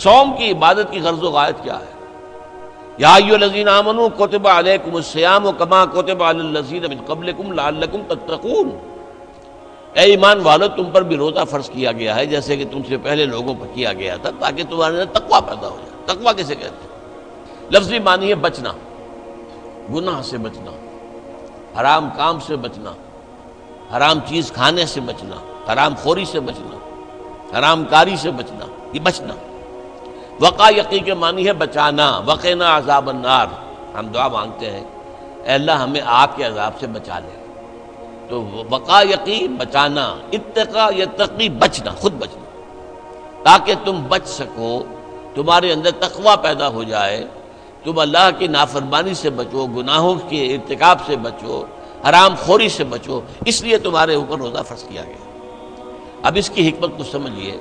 صوم کی عبادت کی غرض و غایت کیا ہے؟ یا ایھا الذین آمنوا کتب علیکم الصیام کما کتب علی الذین من قبلکم لعلکم تتقون، اے ایمان والو تم پر بھی روزہ فرض کیا گیا ہے جیسے کہ تم سے پہلے لوگوں پر کیا گیا تھا، تاکہ تمہارے اندر تقویٰ پیدا ہو جائے۔ تقویٰ کسے کہتے ہیں؟ لفظی معنی ہے بچنا، گناہ سے بچنا، حرام کام سے بچنا، حرام چیز کھانے سے بچنا، حرام خوری سے بچنا، حرام کاری سے بچنا، یہ بچنا۔ وقا یقی کے معنی ہے بچانا، وقنا عذاب النار، ہم دعا مانگتے ہیں اے اللہ ہمیں آگ کے عذاب سے بچا لے۔ تو وقا یقی بچانا، اتقا یتقی بچنا، خود بچنا، تاکہ تم بچ سکو، تمہارے اندر تقویٰ پیدا ہو جائے، تم اللہ کی نافرمانی سے بچو، گناہوں کے ارتکاب سے بچو، حرام خوری سے بچو، اس لیے تمہارے اوپر روزہ فرض کیا گیا۔ اب اس کی حکمت کو سمجھیے،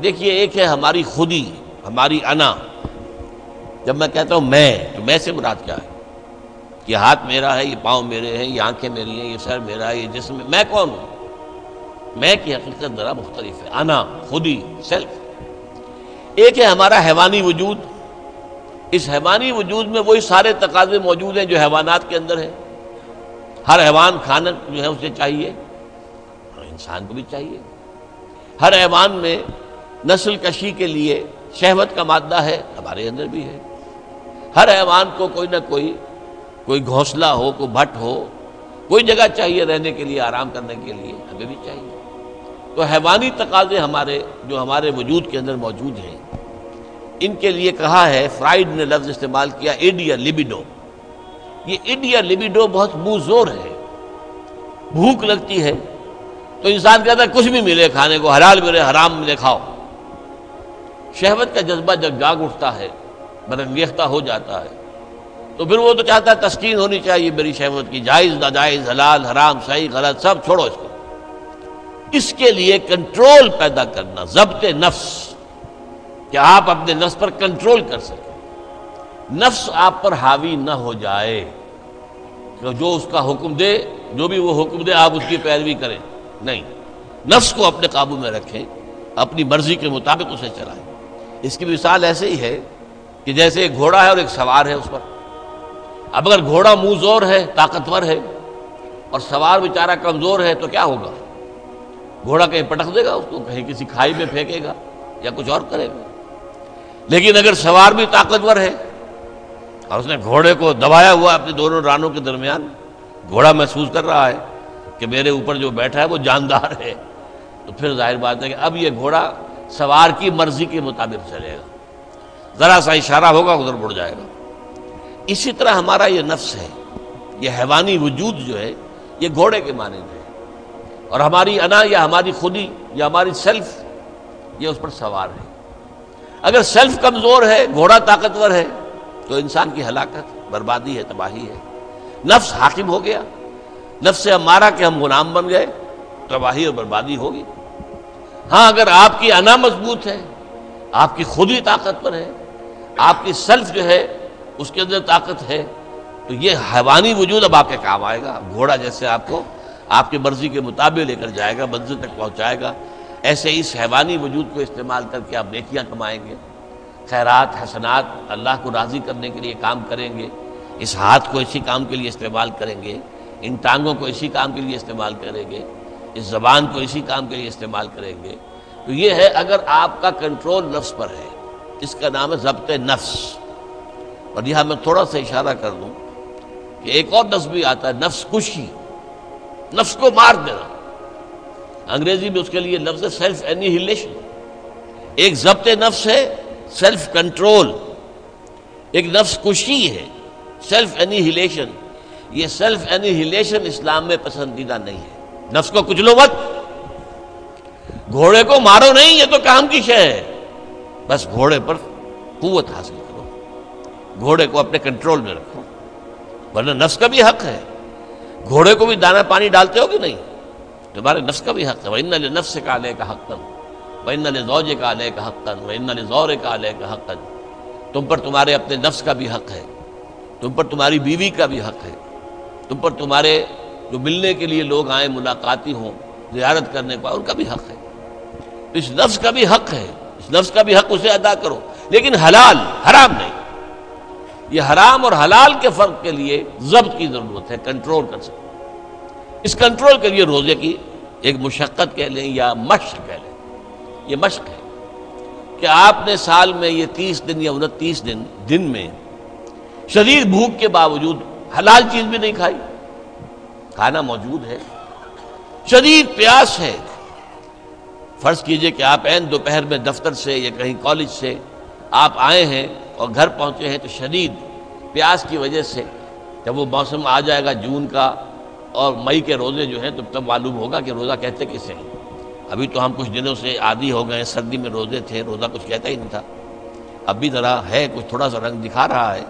دیکھیے ایک ہے ہماری خودی، ہماری انا۔ جب میں کہتا ہوں میں، تو میں سے مراد کیا ہے؟ یہ ہاتھ میرا ہے، یہ پاؤں میرے ہیں، یہ آنکھیں میری ہیں، یہ سر میرا ہے، یہ جسم، میں کون ہوں؟ میں کی حقیقت ذرا مختلف ہے، انا، خودی، سیلف۔ ایک ہے ہمارا حیوانی وجود، اس حیوانی وجود میں وہی سارے تقاضے موجود ہیں جو حیوانات کے اندر ہیں۔ ہر حیوان کھانا جو ہے اسے چاہیے، انسان کو بھی چاہیے۔ ہر حیوان میں نسل کشی کے لیے شہوت کا مادہ ہے، ہمارے اندر بھی ہے۔ ہر حیوان کو کوئی نہ کوئی گھونسلہ ہو، کوئی بھٹ ہو، کوئی جگہ چاہیے رہنے کے لیے، آرام کرنے کے لیے، ہمیں بھی چاہیے۔ تو حیوانی تقاضے ہمارے جو ہمارے وجود کے اندر موجود ہیں، ان کے لیے کہا ہے، فرائیڈ نے لفظ استعمال کیا ایڈیا لیبیڈو۔ یہ ایڈیا لیبیڈو بہت منہ زور ہے۔ بھوک لگتی ہے تو انسان کہتا ہے کچھ بھی ملے کھانے کو، حلال ملے حرام ملے کھاؤ۔ شہوت کا جذبہ جب جاگ اٹھتا ہے، برانگیختہ ہو جاتا ہے، تو پھر وہ تو چاہتا ہے تسکین ہونی چاہیے میری شہوت کی، جائز ناجائز، حلال حرام، صحیح غلط، سب چھوڑو اس کو۔ اس کے لیے کنٹرول پیدا کرنا، ضبط نفس، کہ آپ اپنے نفس پر کنٹرول کر سکیں، نفس آپ پر حاوی نہ ہو جائے، کہ جو اس کا حکم دے، جو بھی وہ حکم دے آپ اس کی پیروی کریں، نہیں، نفس کو اپنے قابو میں رکھیں، اپنی مرضی کے مطابق اسے چلائیں۔ اس کی مثال ایسے ہی ہے کہ جیسے ایک گھوڑا ہے اور ایک سوار ہے اس پر۔ اب اگر گھوڑا منہ زور ہے، طاقتور ہے، اور سوار بیچارہ کمزور ہے، تو کیا ہوگا؟ گھوڑا کہیں پٹک دے گا اس کو، کہیں کسی کھائی میں پھینکے گا یا کچھ اور کرے گا۔ لیکن اگر سوار بھی طاقتور ہے اور اس نے گھوڑے کو دبایا ہوا اپنے دونوں رانوں کے درمیان، گھوڑا محسوس کر رہا ہے کہ میرے اوپر جو بیٹھا ہے وہ جاندار ہے، تو پھر ظاہر بات ہے کہ اب یہ گھوڑا سوار کی مرضی کے مطابق چلے گا، ذرا سا اشارہ ہوگا ادھر مڑ جائے گا۔ اسی طرح ہمارا یہ نفس ہے، یہ حیوانی وجود جو ہے، یہ گھوڑے کے مانند ہے، اور ہماری انا یا ہماری خودی یا ہماری سیلف یہ اس پر سوار ہے۔ اگر سیلف کمزور ہے، گھوڑا طاقتور ہے، تو انسان کی ہلاکت، بربادی ہے، تباہی ہے۔ نفس حاکم ہو گیا، نفس سے ہمارا کہ ہم غلام بن گئے، تباہی اور بربادی ہوگی۔ ہاں اگر آپ کی انا مضبوط ہے، آپ کی خودی طاقتور ہے، آپ کی سیلف جو ہے اس کے اندر طاقت ہے، تو یہ حیوانی وجود اب آپ کے کام آئے گا۔ گھوڑا جیسے آپ کو آپ کی مرضی کے مطابق لے کر جائے گا، منزل تک پہنچائے گا، ایسے اس حیوانی وجود کو استعمال کر کے آپ نیکیاں کمائیں گے، خیرات حسنات، اللہ کو راضی کرنے کے لیے کام کریں گے۔ اس ہاتھ کو اسی کام کے لیے استعمال کریں گے، ان ٹانگوں کو اسی کام کے لیے استعمال کریں گے، اس زبان کو اسی کام کے لیے استعمال کریں گے۔ تو یہ ہے اگر آپ کا کنٹرول نفس پر ہے، اس کا نام ہے ضبط نفس۔ اور یہاں میں تھوڑا سا اشارہ کر دوں کہ ایک اور لفظ بھی آتا ہے، نفس کشی، نفس کو مار دینا۔ انگریزی میں اس کے لیے لفظ ہے سیلف اینیہیلیشن۔ ایک ضبط نفس ہے، سیلف کنٹرول، ایک نفس کشی ہے، سیلف اینیہیلیشن۔ یہ سیلف اینیہیلیشن اسلام میں پسندیدہ نہیں ہے۔ نفس کو کچلو مت، گھوڑے کو مارو نہیں، یہ تو کام کی شے ہے، بس گھوڑے پر قوت حاصل کرو، گھوڑے کو اپنے کنٹرول میں رکھو، ورنہ نفس کا بھی حق ہے۔ گھوڑے کو بھی دانا پانی ڈالتے ہو کہ نہیں؟ تمہارے نفس کا بھی حق ہے۔ وَإِنَّ لِنَفْسِكَ عَلَيْكَ حَقًّا وَإِنَّ لِزَوْجِكَ عَلَيْكَ حَقًّا وَإِنَّ لِزَوْرِكَ عَلَيْكَ حَقًّا۔ تم پر تمہارے اپنے نفس کا بھی حق ہے، تم پر تمہاری بیوی کا بھی حق ہے، تم پر تمہارے جو ملنے کے لیے لوگ آئیں، ملاقاتی ہوں، زیارت کرنے کو، ان کا بھی حق ہے۔ تو اس نفس کا بھی حق ہے، اس نفس کا بھی حق اسے ادا کرو، لیکن حلال، حرام نہیں۔ یہ حرام اور حلال کے فرق کے لیے ضبط کی ضرورت ہے، کنٹرول کر سکتے۔ اس کنٹرول کے لیے روزے کی ایک مشقت کہہ لیں یا مشق کہہ لیں، یہ مشق ہے کہ آپ نے سال میں یہ 30 دن یا 29 دن میں شدید بھوک کے باوجود حلال چیز بھی نہیں کھائی، کھانا موجود ہے، شدید پیاس ہے۔ فرض کیجئے کہ آپ عین دوپہر میں دفتر سے یا کہیں کالج سے آپ آئے ہیں اور گھر پہنچے ہیں تو شدید پیاس کی وجہ سے، جب وہ موسم آ جائے گا جون کا اور مئی کے روزے جو ہیں تو تب معلوم ہوگا کہ روزہ کہتے کسے ہیں۔ ابھی تو ہم کچھ دنوں سے عادی ہو گئے ہیں، سردی میں روزے تھے، روزہ کچھ کہتا ہی نہیں تھا، اب بھی ذرا ہے، کچھ تھوڑا سا رنگ دکھا رہا ہے،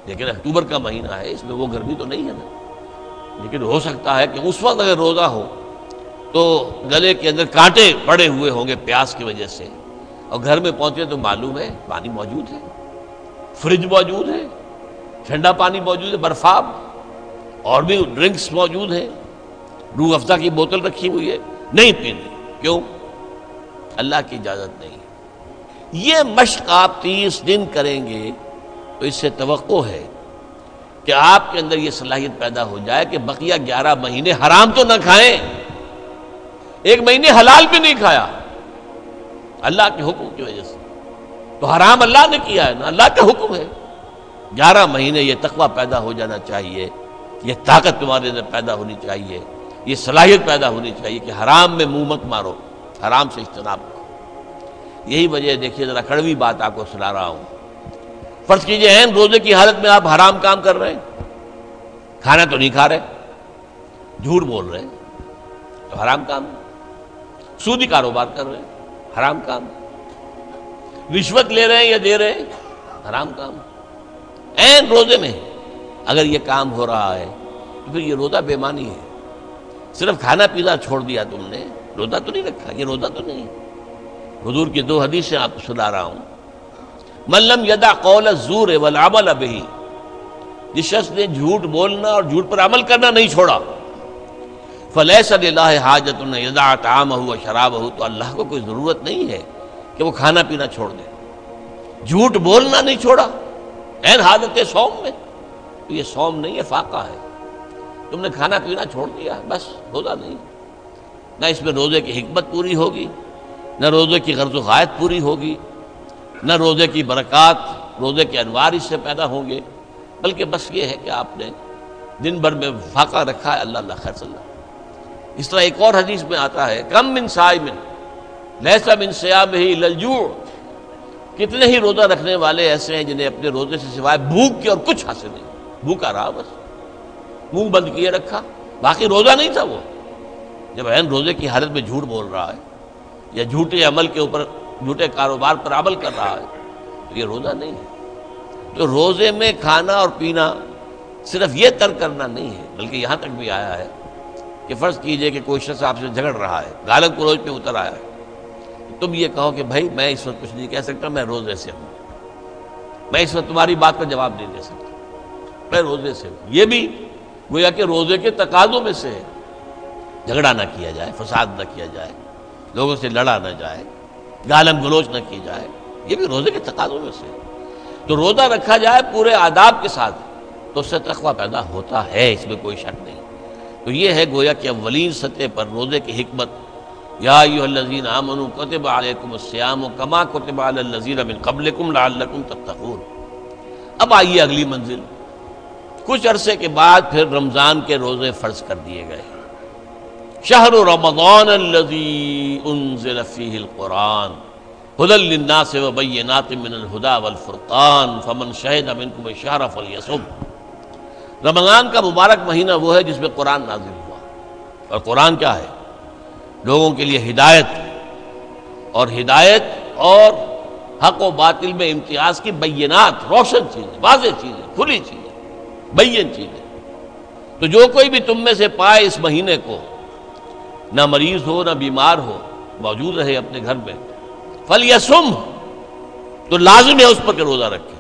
لیکن اکتوبر کا مہینہ ہے، اس میں وہ گرمی تو نہیں ہے نا۔ لیکن ہو سکتا ہے کہ اس وقت اگر روزہ ہو تو گلے کے اندر کانٹے پڑے ہوئے ہوں گے پیاس کی وجہ سے، اور گھر میں پہنچے تو معلوم ہے پانی موجود ہے، فریج موجود ہے، ٹھنڈا پانی موجود ہے، برفاب اور بھی ڈرنکس موجود ہیں، روح افزا کی بوتل رکھی ہوئی ہے، نہیں پینے۔ کیوں؟ اللہ کی اجازت نہیں۔ یہ مشق آپ 30 دن کریں گے تو اس سے توقع ہے کہ آپ کے اندر یہ صلاحیت پیدا ہو جائے کہ بقیہ 11 مہینے حرام تو نہ کھائیں، ایک مہینے حلال بھی نہیں کھایا اللہ کے حکم کی وجہ سے، تو حرام اللہ نے کیا ہے نا، اللہ کا حکم ہے۔ 11 مہینے یہ تقویٰ پیدا ہو جانا چاہیے، یہ طاقت تمہارے اندر پیدا ہونی چاہیے، یہ صلاحیت پیدا ہونی چاہیے کہ حرام میں منہ مت مارو، حرام سے اجتناب کرو۔ یہی وجہ دیکھیے، ذرا کڑوی بات آپ کو سنا رہا ہوں۔ فرض کیجئے عین روزے کی حالت میں آپ حرام کام کر رہے ہیں، کھانا تو نہیں کھا رہے، جھوٹ بول رہے ہیں تو حرام کام، سودی کاروبار کر رہے ہیں حرام کام، رشوت لے رہے ہیں یا دے رہے ہیں حرام کام۔ عین روزے میں اگر یہ کام ہو رہا ہے تو پھر یہ روزہ بے معنی ہے۔ صرف کھانا پینا چھوڑ دیا تم نے، روزہ تو نہیں رکھا، یہ روزہ تو نہیں۔ حضور کی 2 حدیثیں آپ کو سنا رہا ہوں۔ من لم یدع قول الزور والعمل به، جس شخص نے جھوٹ بولنا اور جھوٹ پر عمل کرنا نہیں چھوڑا، فلیس للہ حاجۃ ان یدع طعامہ وشرابہ، تو اللہ کو کوئی ضرورت نہیں ہے کہ وہ کھانا پینا چھوڑ دے۔ جھوٹ بولنا نہیں چھوڑا عین حالت صوم میں، تو یہ صوم نہیں ہے، فاقہ ہے۔ تم نے کھانا پینا چھوڑ دیا، بس روزہ نہیں۔ نہ اس میں روزے کی حکمت پوری ہوگی، نہ روزے کی غرض و غایت پوری ہوگی، نہ روزے کی برکات، روزے کے انوار اس سے پیدا ہوں گے، بلکہ بس یہ ہے کہ آپ نے دن بھر میں فاقہ رکھا ہے، اللہ اللہ خیر صلی اللہ۔ اس طرح ایک اور حدیث میں آتا ہے، کم من صائم لیس من صیامہ الا الجوع، کتنے ہی روزہ رکھنے والے ایسے ہیں جنہیں اپنے روزے سے سوائے بھوک کے اور کچھ حاصل نہیں، بھوکا رہا، بس منہ بند کیے رکھا، باقی روزہ نہیں تھا وہ۔ جب عین روزے کی حالت میں جھوٹ بول رہا ہے یا جھوٹے عمل کے اوپر، جھوٹے کاروبار پر عمل کر رہا ہے تو یہ روزہ نہیں ہے۔ تو روزے میں کھانا اور پینا صرف یہ ترک کرنا نہیں ہے، بلکہ یہاں تک بھی آیا ہے کہ فرض کیجئے کہ کوئی شخص آپ سے جھگڑ رہا ہے، گالن کلوچ پہ اتر آیا ہے، تم یہ کہو کہ بھائی میں اس وقت کچھ نہیں کہہ سکتا، میں روزے سے ہوں، میں اس وقت تمہاری بات کا جواب نہیں دے سکتا، میں روزے سے ہوں۔ یہ بھی گویا کہ روزے کے تقاضوں میں سے ہے، جھگڑا نہ کیا جائے، فساد نہ کیا جائے، لوگوں سے لڑا نہ جائے، گالم گلوچ نہ کی جائے، یہ بھی روزے کے تقاضوں میں سے ہے۔ تو روزہ رکھا جائے پورے آداب کے ساتھ تو اس سے تقویٰ پیدا ہوتا ہے، اس میں کوئی شک نہیں۔ تو یہ ہے گویا کہ اولین سطح پر روزے کی حکمت، یا ایھا الذین آمنوا کتب علیکم الصیام کما کتب علی الذین من قبلکم لعلکم تتقون۔ اب آئیے اگلی منزل، کچھ عرصے کے بعد پھر رمضان کے روزے فرض کر دیے گئے۔ شہر رمضان الذی انزل فیہ القرآن ھدی للناس وبینات من الھدی والفرقان فمن شہد منکم الشہر فلیصم۔ رمضان کا مبارک مہینہ وہ ہے جس میں قرآن نازل ہوا، اور قرآن کیا ہے؟ لوگوں کے لیے ہدایت، اور ہدایت اور حق و باطل میں امتیاز کی بینات، روشن چیزیں، واضح چیزیں، کھلی چیزیں، بین چیزیں۔ تو جو کوئی بھی تم میں سے پائے اس مہینے کو، نہ مریض ہو نہ بیمار ہو، موجود رہے اپنے گھر میں، فلیصم، تو لازم ہے اس پر کہ روزہ رکھے۔